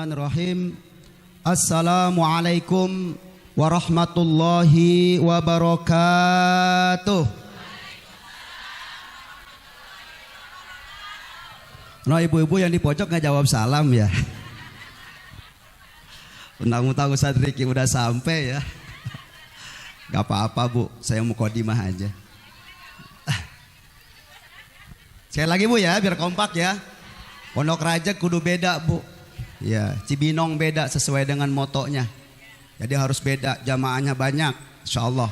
Bismillahirrahmanirrahim. Assalamualaikum warahmatullahi wabarakatuh. Nah, ibu-ibu yang di pojok nggak jawab salam ya. Undang-undang Ustaz Riki udah sampai ya. Gak apa-apa bu, saya mau kodimah aja. Sekali lagi bu ya, biar kompak ya. Pondok Raja kudu beda bu. Ya, Cibinong beda sesuai dengan motonya. Jadi harus beda, jamaahnya banyak. Insyaallah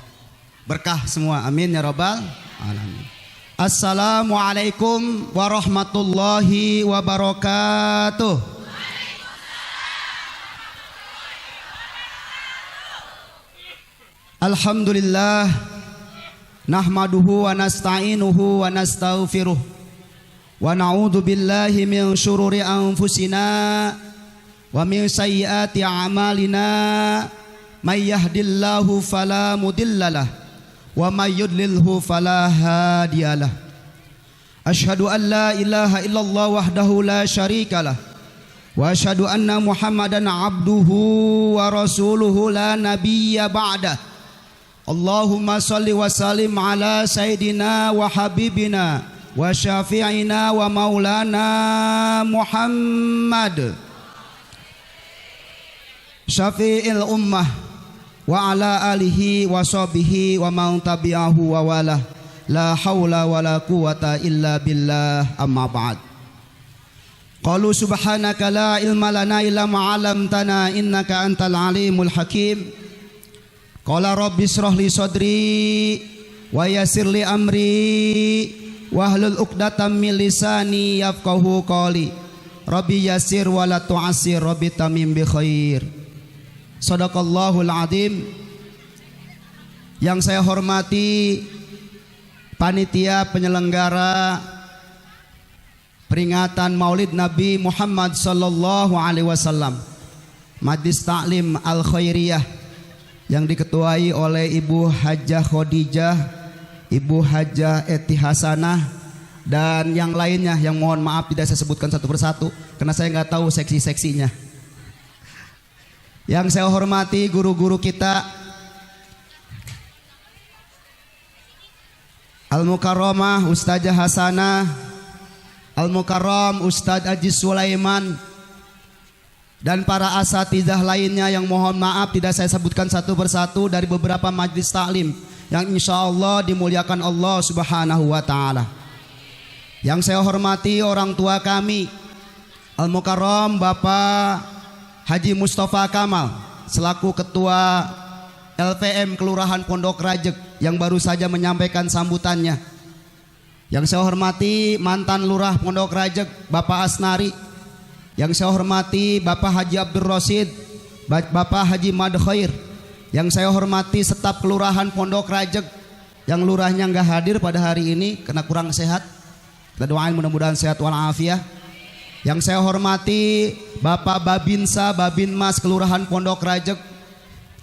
berkah semua, amin ya rabbal alamin. Assalamualaikum warahmatullahi wabarakatuh. Alhamdulillah, nahmaduhu wa nasta'inuhu wa nastaghfiruh wa na'udzu billahi min syururi anfusina wa min sayyiati a'malina. May yahdillahu fala mudhillalah wa may yudlilhu fala hadiyalah. Asyhadu an la ilaha illallah wahdahu la syarikalah wa asyhadu anna Muhammadan abduhu wa rasuluhu la nabiyya ba'dah. Allahumma salli wa sallim ala sayyidina wa habibina wa syafi'ina wa maulana Muhammad syafi'il ummah wa ala alihi wa sahbihi wa man tabi'ahu wa wala. La hawla wa la quwata illa billah, amma ba'd. Qalu subhanaka la ilma lana illa ma 'allamtana innaka antal alimul hakim. Qala rabbi shrah li sadri wa yassir li amri wahlul 'uqdatam min lisani yafqahu qawli. Rabbi yassir wa la tu'assir, rabbi tamim bi khair. Shadaqallahul azim. Yang saya hormati panitia penyelenggara peringatan Maulid Nabi Muhammad sallallahu alaihi wasallam, Majlis Taklim Al Khairiyah yang diketuai oleh Ibu Hajah Khadijah, Ibu Hajah Eti Hasanah, dan yang lainnya yang mohon maaf tidak saya sebutkan satu persatu karena saya nggak tahu seksi-seksinya. Yang saya hormati guru-guru kita, Al-Mukarramah Ustazah Hasanah, Al-Mukarram Ustadz Haji Sulaiman, dan para asatidzah lainnya yang mohon maaf tidak saya sebutkan satu persatu dari beberapa majlis taklim yang insya Allah dimuliakan Allah subhanahu wa ta'ala. Yang saya hormati orang tua kami, Al-Mukarram Bapak Haji Mustafa Kamal selaku Ketua LPM Kelurahan Pondok Rajek yang baru saja menyampaikan sambutannya. Yang saya hormati mantan Lurah Pondok Rajek Bapak Asnari. Yang saya hormati Bapak Haji Abdul Rosid, Bapak Haji Madkhair. Yang saya hormati staf Kelurahan Pondok Rajek yang lurahnya nggak hadir pada hari ini karena kurang sehat. Kita doain mudah-mudahan sehat walafiat. Yang saya hormati Bapak Babinsa, Babinmas Kelurahan Pondok Rajek.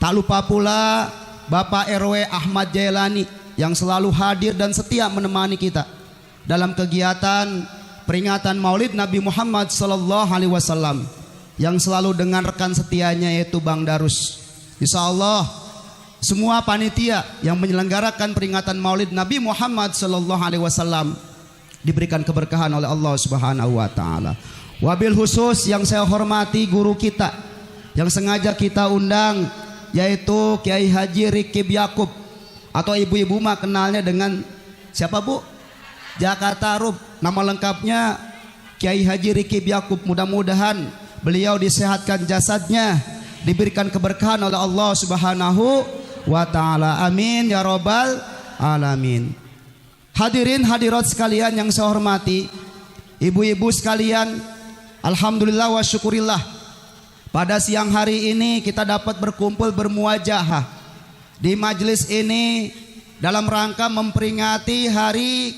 Tak lupa pula Bapak RW Ahmad Jailani yang selalu hadir dan setia menemani kita dalam kegiatan peringatan Maulid Nabi Muhammad sallallahu alaihi wasallam, yang selalu dengan rekan setianya yaitu Bang Darus. Insyaallah semua panitia yang menyelenggarakan peringatan Maulid Nabi Muhammad sallallahu alaihi wasallam diberikan keberkahan oleh Allah Subhanahu wa taala. Wabil khusus yang saya hormati guru kita yang sengaja kita undang yaitu Kiai Haji Rikib Yakub, atau ibu-ibu mah kenalnya dengan siapa bu? Jakarta Rub. Nama lengkapnya Kiai Haji Rikib Yakub. Mudah-mudahan beliau disehatkan jasadnya, diberikan keberkahan oleh Allah Subhanahu wa ta'ala, amin ya rabbal alamin. Hadirin hadirat sekalian yang saya hormati, ibu-ibu sekalian, alhamdulillah wa syukurillah, pada siang hari ini kita dapat berkumpul bermuajahah di majelis ini dalam rangka memperingati hari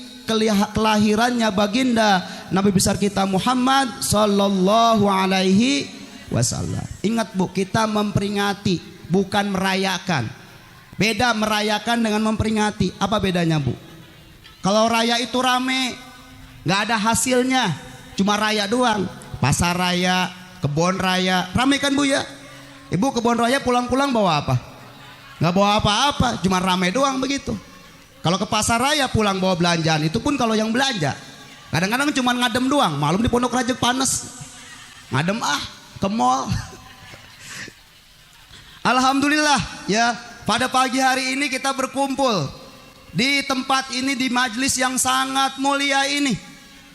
kelahirannya baginda Nabi besar kita Muhammad sallallahu alaihi wasallam. Ingat bu, kita memperingati bukan merayakan. Beda merayakan dengan memperingati. Apa bedanya bu? Kalau raya itu rame, nggak ada hasilnya, cuma raya doang. Pasar raya, kebun raya. Ramai kan Bu ya? Ibu kebun raya pulang-pulang bawa apa? Nggak bawa apa-apa, cuma ramai doang begitu. Kalau ke pasar raya pulang bawa belanjaan, itu pun kalau yang belanja. Kadang-kadang cuma ngadem doang, malum di Pondok Rajek panas. Ngadem ke mall. Alhamdulillah ya, pada pagi hari ini kita berkumpul di tempat ini, di majelis yang sangat mulia ini,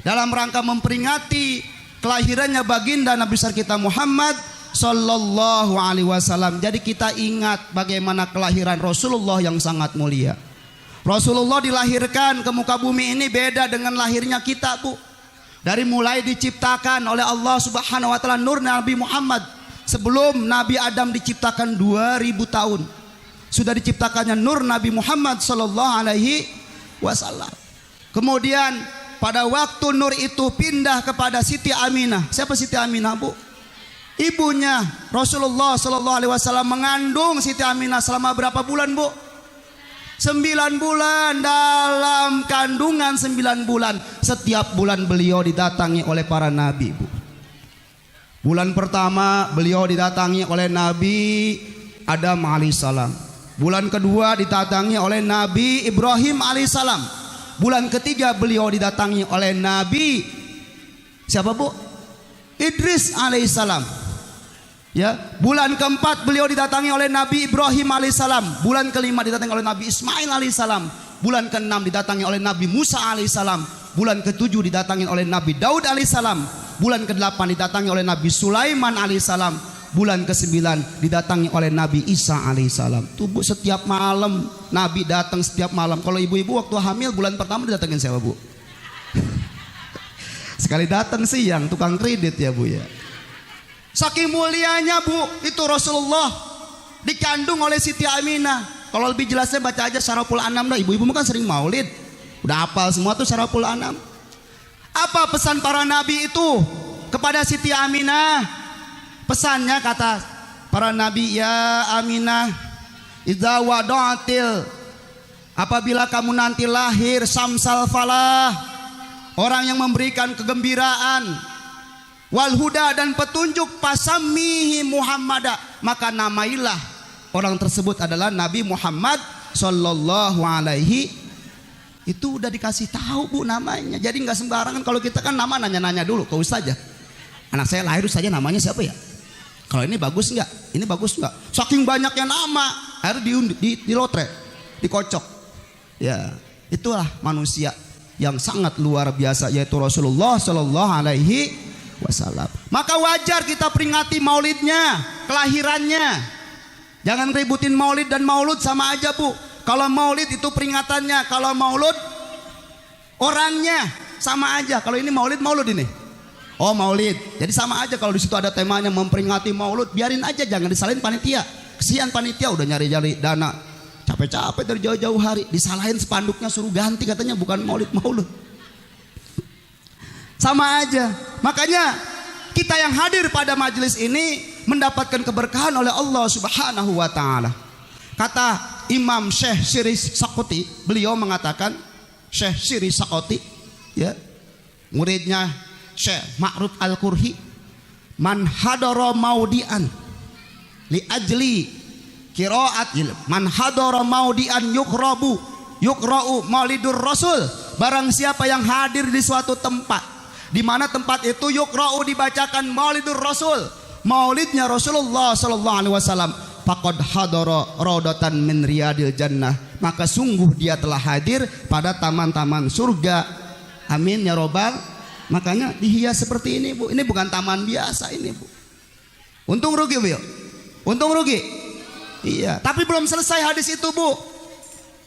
dalam rangka memperingati kelahirannya baginda Nabi besar kita Muhammad Sallallahu Alaihi Wasallam. Jadi kita ingat bagaimana kelahiran Rasulullah yang sangat mulia. Rasulullah dilahirkan ke muka bumi ini beda dengan lahirnya kita Bu. Dari mulai diciptakan oleh Allah Subhanahu Wa Taala nur Nabi Muhammad, sebelum Nabi Adam diciptakan 2000 tahun sudah diciptakannya nur Nabi Muhammad Sallallahu Alaihi Wasallam. Kemudian pada waktu nur itu pindah kepada Siti Aminah. Siapa Siti Aminah Bu? Ibunya Rasulullah Sallallahu Alaihi Wasallam mengandung Siti Aminah selama berapa bulan Bu? 9 bulan. Dalam kandungan 9 bulan, setiap bulan beliau didatangi oleh para nabi Bu. Bulan pertama beliau didatangi oleh Nabi Adam alaihissalam. Bulan kedua didatangi oleh Nabi Ibrahim alaihissalam. Bulan ketiga beliau didatangi oleh Nabi siapa Bu? Idris alaihissalam. Ya, bulan keempat beliau didatangi oleh Nabi Ibrahim alaihissalam. Bulan kelima didatangi oleh Nabi Ismail alaihissalam. Bulan keenam didatangi oleh Nabi Musa alaihissalam. Bulan ketujuh didatangi oleh Nabi Daud alaihissalam. Bulan ke-8 didatangi oleh Nabi Sulaiman alaihissalam. Bulan ke-9 didatangi oleh Nabi Isa alaihissalam. Tuh Bu, setiap malam Nabi datang setiap malam. Kalau ibu-ibu waktu hamil bulan pertama didatangin siapa Bu? Sekali datang siang, tukang kredit ya Bu ya. Saking mulianya Bu, itu Rasulullah dikandung oleh Siti Aminah. Kalau lebih jelasnya baca aja Syaraful Anam dah. Ibu-ibu kan sering maulid, udah hafal semua tuh Syaraful Anam. Apa pesan para nabi itu kepada Siti Aminah? Pesannya kata para nabi, ya Aminah, idza wada'til, apabila kamu nanti lahir, samsal falah, orang yang memberikan kegembiraan, wal huda dan petunjuk, pasamihi Muhammada, maka namailah orang tersebut adalah Nabi Muhammad Sallallahu Alaihi. Itu udah dikasih tahu Bu namanya. Jadi nggak sembarangan. Kalau kita kan nama nanya-nanya dulu ke ustaz aja. Anak saya lahir saja namanya siapa ya? Kalau ini bagus nggak? Ini bagus nggak? Saking banyaknya nama, akhirnya di lotre, dikocok. Ya, itulah manusia yang sangat luar biasa, yaitu Rasulullah Sallallahu Alaihi Wasallam. Maka wajar kita peringati maulidnya, kelahirannya. Jangan ributin maulid dan maulud sama aja Bu. Kalau maulid itu peringatannya, kalau maulud orangnya sama aja. Kalau ini maulid ini. Oh maulid, jadi sama aja. Kalau di situ ada temanya memperingati maulud, biarin aja, jangan disalahin panitia. Kesian panitia udah nyari-nyari dana, capek-capek dari jauh-jauh hari, disalahin spanduknya, suruh ganti katanya bukan maulid. Sama aja. Makanya kita yang hadir pada majelis ini mendapatkan keberkahan oleh Allah Subhanahu wa taala. Kata Imam Syekh Syiri Sakoti, beliau mengatakan, Syekh Syiri Sakoti ya, muridnya Syekh Ma'ruf Al-Qurhi, man hadara maudian li ajli qiraat ilm, man hadara maudian yukra'u maulidur rasul, barang siapa yang hadir di suatu tempat di mana tempat itu yukra'u dibacakan maulidur rasul, maulidnya Rasulullah Sallallahu Alaihi Wasallam, faqad hadara raudatan min riyadil jannah, maka sungguh dia telah hadir pada taman-taman surga. Amin ya robbal. Makanya dihias seperti ini Bu. Ini bukan taman biasa ini Bu. Untung rugi Bu. Untung rugi. Iya. Tapi belum selesai hadis itu Bu.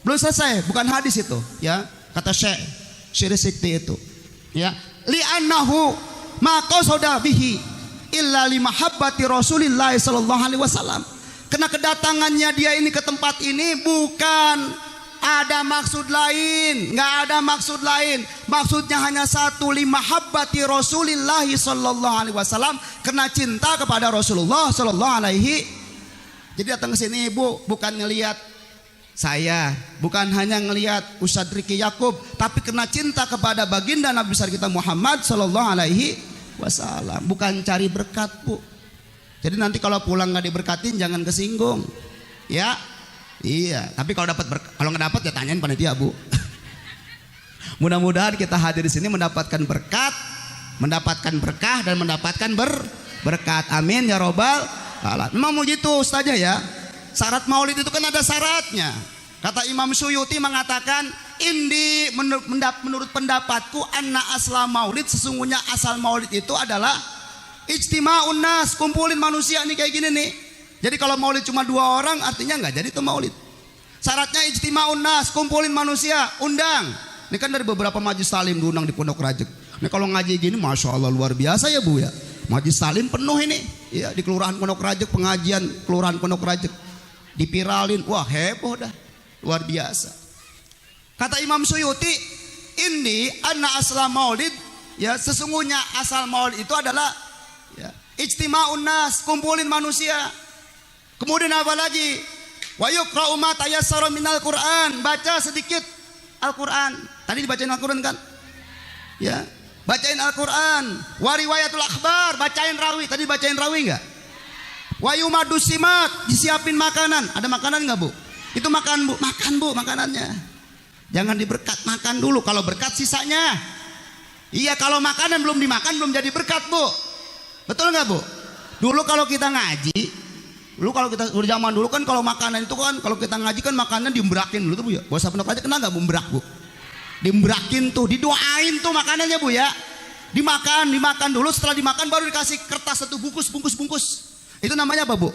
Belum selesai. Bukan hadis itu. Ya. Kata Syekh Syirisikti itu. Ya. Li'annahu ma qasada bihi illa limahabbati Rasulillah Sallallahu Alaihi Wasallam. Karena kedatangannya dia ini ke tempat ini bukan ada maksud lain, nggak ada maksud lain. Maksudnya hanya satu, limahabbati Rasulillah Sallallahu Alaihi Wasallam, karena cinta kepada Rasulullah Sallallahu Alaihi. Jadi datang ke sini Bu bukan ngelihat saya, bukan hanya ngelihat Ustadz Riki Yakub, tapi karena cinta kepada baginda Nabi besar kita Muhammad Sallallahu Alaihi wassalam. Bukan cari berkat, Bu. Jadi nanti kalau pulang nggak diberkatin jangan kesinggung, ya. Iya. Tapi kalau kalau nggak dapat ya tanyain panitia, Bu. Mudah-mudahan kita hadir di sini mendapatkan berkat, mendapatkan berkah dan mendapatkan berkat. Amin ya robbal alamin. Memang begitu Ustazah ya. Syarat maulid itu kan ada syaratnya. Kata Imam Suyuti mengatakan, menurut pendapatku anna asla maulid, sesungguhnya asal maulid itu adalah ijtima'un nas, kumpulin manusia nih kayak gini nih. Jadi kalau maulid cuma 2 orang artinya nggak jadi itu maulid. Syaratnya ijtima'un nas, kumpulin manusia, undang. Ini kan dari beberapa majlis talim diundang di Pondok Rajek. Ini kalau ngaji gini Masya Allah luar biasa ya Bu ya. Majlis talim penuh ini ya, di Kelurahan Pondok Rajek, pengajian Kelurahan Pondok Rajek dipiralin, wah heboh dah, luar biasa. Kata Imam Suyuti, ini anna asla maulid, ya sesungguhnya asal maulid itu adalah ya, ijtima'un nas, kumpulin manusia. Kemudian apa lagi? Wa yuqra'u ma tayassara minal Qur'an, baca sedikit Al-Quran. Tadi dibacain Al-Quran kan? Ya, bacain Al-Quran. Wa riwayatul akhbar, bacain rawi. Tadi bacain rawi enggak? Wa yumadus simat, disiapin makanan. Ada makanan enggak, Bu? Itu makan, Bu. Makan, Bu, makanannya. Jangan diberkat, makan dulu. Kalau berkat sisanya. Iya, kalau makanan belum dimakan belum jadi berkat, Bu. Betul enggak, Bu? Dulu kalau kita ngaji, dulu kalau kita zaman dulu kan kalau makanan itu kan kalau kita ngaji kan makanan diemberakin dulu tuh Bu ya. Bahasa Pondok Rajek kenal nggak membrak, Bu? Diemberakin tuh, didoain tuh makanannya, Bu ya. Dimakan dulu, setelah dimakan baru dikasih kertas satu bungkus. Itu namanya apa, Bu?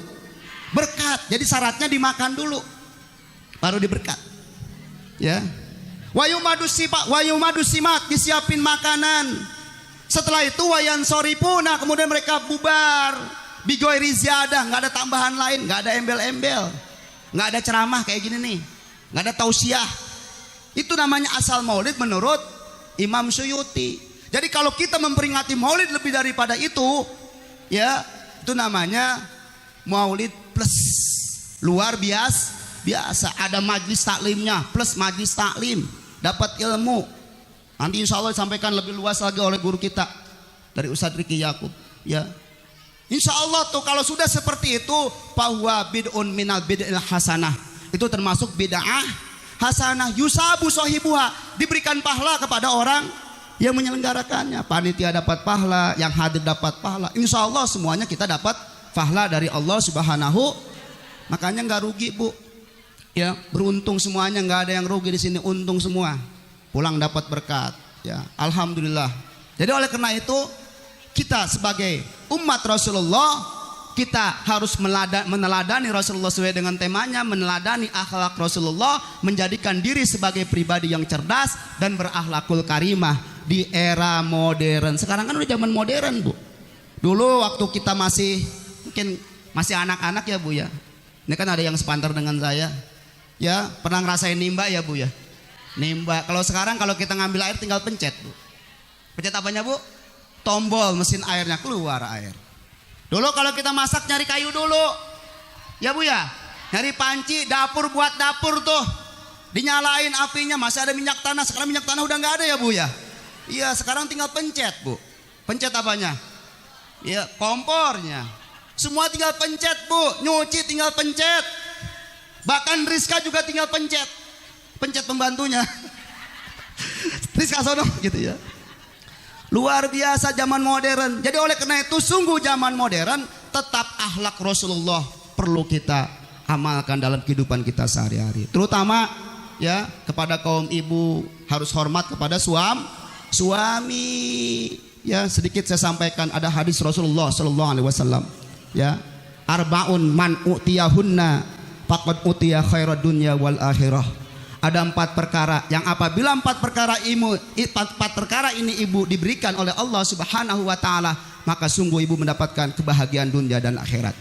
Berkat. Jadi syaratnya dimakan dulu baru diberkat. Ya. Wa yumadus simat, disiapin makanan. Setelah itu wayan soripuna, kemudian mereka bubar. Bigoy riziadah, nggak ada tambahan lain, nggak ada embel-embel, nggak ada ceramah kayak gini nih, nggak ada tausiah. Itu namanya asal maulid menurut Imam Suyuti. Jadi kalau kita memperingati maulid lebih daripada itu, ya itu namanya maulid plus, luar biasa. Ada majlis taklimnya plus majlis taklim, dapat ilmu. Nanti insya Allah disampaikan lebih luas lagi oleh guru kita dari Ustadz Riki Yakub, ya. Insya Allah tuh kalau sudah seperti itu, bahwa bid'un minal bid'il hasanah, itu termasuk bid'ah hasanah, yusabu sohibuha, diberikan pahala kepada orang yang menyelenggarakannya. Panitia dapat pahala, yang hadir dapat pahala. Insya Allah semuanya kita dapat pahala dari Allah Subhanahu. Makanya nggak rugi, Bu. Ya, beruntung semuanya, nggak ada yang rugi di sini, untung semua. Pulang dapat berkat. Ya, alhamdulillah. Jadi oleh karena itu kita sebagai umat Rasulullah, kita harus meneladani Rasulullah sesuai dengan temanya, meneladani akhlak Rasulullah, menjadikan diri sebagai pribadi yang cerdas dan berakhlakul karimah di era modern. Sekarang kan udah zaman modern, Bu. Dulu waktu kita mungkin masih anak-anak ya, Bu ya. Ini kan ada yang sepantar dengan saya. Ya, pernah ngerasain nimba ya, Bu ya. Nimba. Kalau sekarang kalau kita ngambil air tinggal pencet, Bu. Pencet apanya, Bu? Tombol mesin airnya, keluar air. Dulu kalau kita masak nyari kayu dulu, ya Bu ya, nyari panci, dapur buat dapur tuh, dinyalain apinya, masih ada minyak tanah. Sekarang minyak tanah udah nggak ada ya Bu ya. Iya, sekarang tinggal pencet, Bu. Pencet apanya? Ya, kompornya. Semua tinggal pencet, Bu. Nyuci tinggal pencet. Bahkan Rizka juga tinggal pencet. Pencet pembantunya. Rizka sono gitu ya. Luar biasa zaman modern. Jadi oleh karena itu sungguh zaman modern, tetap akhlak Rasulullah perlu kita amalkan dalam kehidupan kita sehari-hari. Terutama ya kepada kaum ibu, harus hormat kepada suami. Ya, sedikit saya sampaikan, ada hadis Rasulullah sallallahu alaihi wasallam. Ya, arbaun man utiyahunna faqad utiya khairad dunya wal akhirah. Ada 4 perkara yang apabila 4 perkara ini ibu diberikan oleh Allah Subhanahu wa taala, maka sungguh ibu mendapatkan kebahagiaan dunia dan akhirat.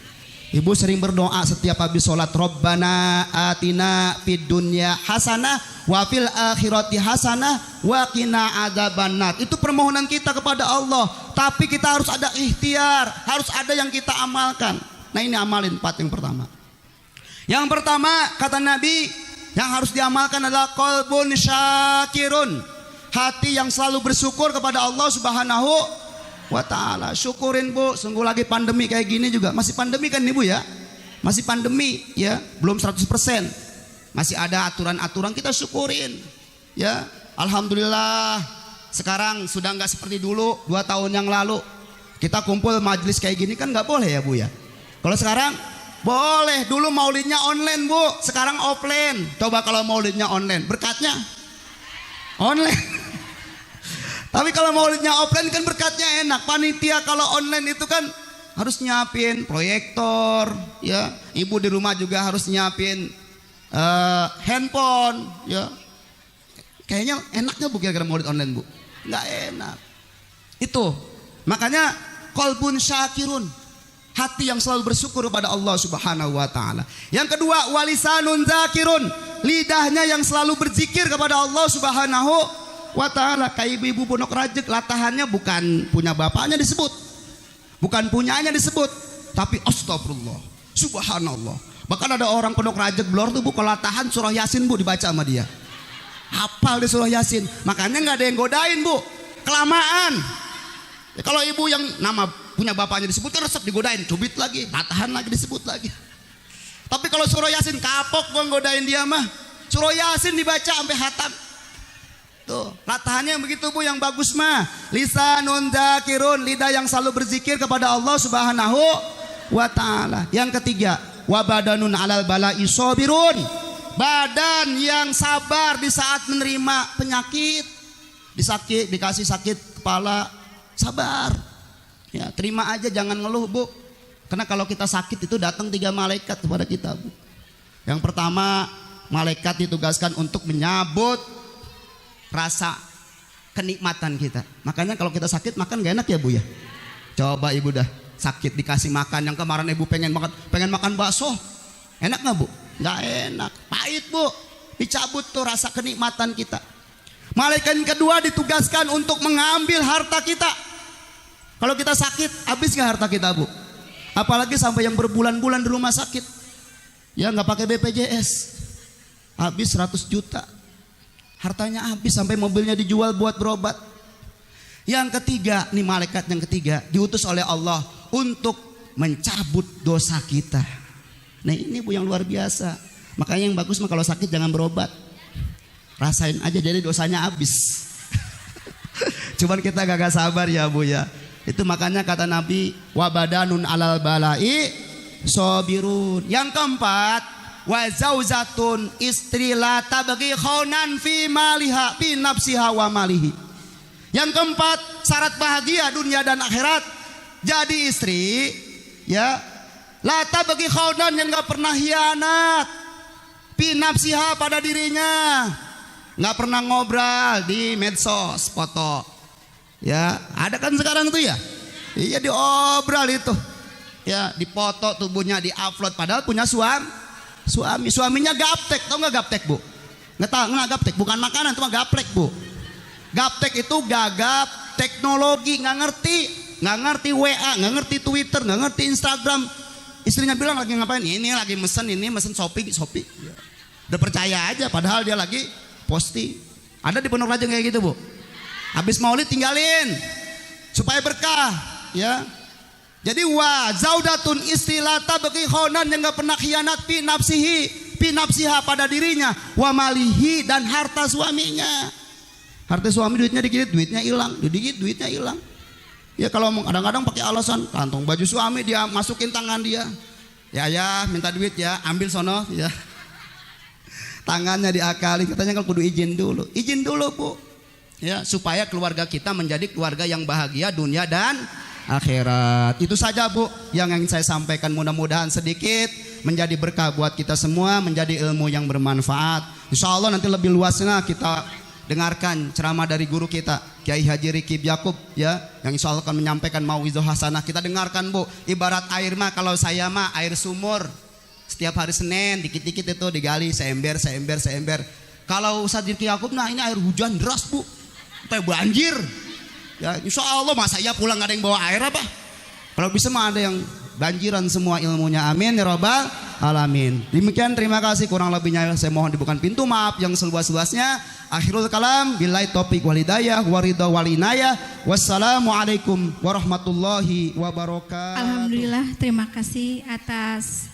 Ibu sering berdoa setiap habis sholat, Rabbana atina fid dunya hasanah wa fil akhirati hasanah wa qina adzabannar. Itu permohonan kita kepada Allah, tapi kita harus ada ikhtiar, harus ada yang kita amalkan. Nah, ini amalin 4 yang pertama. Yang pertama kata Nabi, yang harus diamalkan adalah qalbun syakirun, hati yang selalu bersyukur kepada Allah Subhanahu wa ta'ala. Syukurin Bu, sungguh lagi pandemi kayak gini juga. Masih pandemi kan Ibu ya? Masih pandemi ya, belum 100%. Masih ada aturan-aturan, kita syukurin. Ya, alhamdulillah sekarang sudah nggak seperti dulu 2 tahun yang lalu. Kita kumpul majelis kayak gini kan nggak boleh ya Bu ya. Kalau sekarang boleh. Dulu maulidnya online Bu, sekarang offline. Coba kalau maulidnya online, berkatnya online. Tapi kalau maulidnya offline kan berkatnya enak. Panitia kalau online itu kan harus nyiapin proyektor, ya. Ibu di rumah juga harus nyiapin handphone, ya. Kayaknya enaknya Bu kira-kira maulid online Bu? Nggak enak. Itu makanya qalbun syakirun, hati yang selalu bersyukur kepada Allah Subhanahu wa taala. Yang kedua, walisanun zakirun, lidahnya yang selalu berzikir kepada Allah Subhanahu wa ta'ala. Kayak ibu-ibu Pondok Rajek, latahannya bukan punya bapaknya disebut, bukan punyanya disebut, tapi astagfirullah, subhanallah. Bahkan ada orang Pondok Rajek Blor tuh Bu, kalau latahan surah Yasin Bu dibaca sama dia, hafal di surah Yasin. Makanya nggak ada yang godain Bu, kelamaan. Ya, kalau ibu yang nama punya bapaknya disebut kan resep digodain, cubit lagi, latahan lagi disebut lagi. Tapi kalau surah Yasin kapok gua godain dia mah. Surah Yasin dibaca sampai hatam. Tuh, latahannya yang begitu Bu, yang bagus mah. Lisanun dzakirun, lidah yang selalu berzikir kepada Allah Subhanahu wa taala. Yang ketiga, wa badanun alal bala'i sabirun, badan yang sabar di saat menerima penyakit. Dikasih sakit kepala, sabar. Ya, terima aja, jangan ngeluh Bu. Karena kalau kita sakit itu datang 3 malaikat kepada kita Bu. Yang pertama, malaikat ditugaskan untuk menyabut rasa kenikmatan kita. Makanya kalau kita sakit makan gak enak ya Bu ya. Coba ibu dah sakit dikasih makan, yang kemarin ibu pengen makan bakso, enak gak Bu? Gak enak, pahit Bu. Dicabut tuh rasa kenikmatan kita. Malaikat yang kedua ditugaskan untuk mengambil harta kita. Kalau kita sakit, habis gak harta kita Bu? Apalagi sampai yang berbulan-bulan di rumah sakit, ya nggak pakai BPJS, habis 100 juta. Hartanya habis sampai mobilnya dijual buat berobat. Yang ketiga, nih malaikat yang ketiga diutus oleh Allah untuk mencabut dosa kita. Nah ini Bu yang luar biasa. Makanya yang bagus mah kalau sakit jangan berobat, rasain aja jadi dosanya habis. Cuman kita gak sabar ya Bu ya. Itu makanya kata Nabi, wa badanun alal bala'i sabirun. Yang keempat, wa zaujatun, istri la tabghi khaunan fi maliha fi nafsiha wa malihi. Yang keempat, syarat bahagia dunia dan akhirat, jadi istri ya la tabghi khaunan, yang enggak pernah hianat fi nafsiha, pada dirinya, enggak pernah ngobrol di medsos foto. Ya, ada kan sekarang tuh ya. Iya, diobral itu. Ya, dipoto tubuhnya, diupload, padahal punya suaminya gaptek. Tahu nggak gaptek Bu? Nggak tahu, nggak gaptek, bukan makanan, cuma gaplek Bu. Gaptek itu gagap teknologi, nggak ngerti WA, nggak ngerti Twitter, nggak ngerti Instagram. Istrinya bilang lagi ngapain? Ini lagi mesen Shopee. Ya. Udah percaya aja, padahal dia lagi posting. Ada di Pondok Rajek kayak gitu Bu. Habis maulid tinggalin supaya berkah, ya. Jadi wa zaudatun, istilata bagi khonan, yang enggak pernah khianat fi nafsiha, pada dirinya, wa malihi, dan harta suaminya. Harta suami duitnya dikit, duitnya hilang, duitnya hilang. Ya kalau kadang-kadang pakai alasan kantong baju suami dia masukin tangan dia. Ya minta duit ya, ambil sono ya. Tangannya diakali, katanya kalau kudu izin dulu Bu. Ya, supaya keluarga kita menjadi keluarga yang bahagia dunia dan akhirat. Itu saja Bu yang ingin saya sampaikan. Mudah-mudahan sedikit menjadi berkah buat kita semua, menjadi ilmu yang bermanfaat. Insya Allah nanti lebih luasnya kita dengarkan ceramah dari guru kita Kiai Haji Rikib Yakub ya, yang insya Allah akan menyampaikan mauizah hasanah. Kita dengarkan Bu. Ibarat air mah, kalau saya mah air sumur, setiap hari Senin dikit-dikit itu digali seember. Kalau Ustaz Rikib Yakub, nah ini air hujan deras Bu, kayak banjir ya, insya Allah masa saya pulang gak ada yang bawa air apa? Kalau bisa mah ada yang banjiran semua ilmunya, amin ya robbal alamin. Demikian, terima kasih, kurang lebihnya saya mohon dibukakan pintu maaf yang seluas-luasnya. Akhirul kalam, billahi taufiq wal hidayah waridha wal inayah. Wassalamualaikum warahmatullahi wabarakatuh. Alhamdulillah, terima kasih atas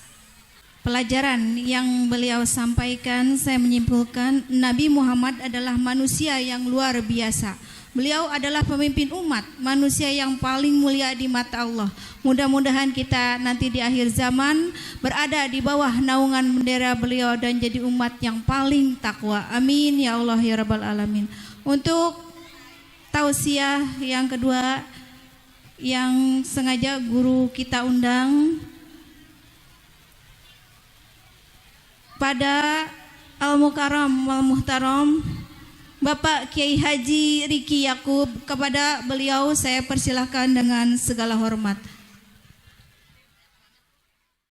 pelajaran yang beliau sampaikan. Saya menyimpulkan Nabi Muhammad adalah manusia yang luar biasa. Beliau adalah pemimpin umat, manusia yang paling mulia di mata Allah. Mudah-mudahan kita nanti di akhir zaman berada di bawah naungan bendera beliau dan jadi umat yang paling takwa. Amin ya Allah ya Rabbal Alamin. Untuk tausiah yang kedua yang sengaja guru kita undang pada Al-Mukarram wal Muhtaram Bapak Kiai Haji Riki Yakub, kepada beliau saya persilahkan dengan segala hormat.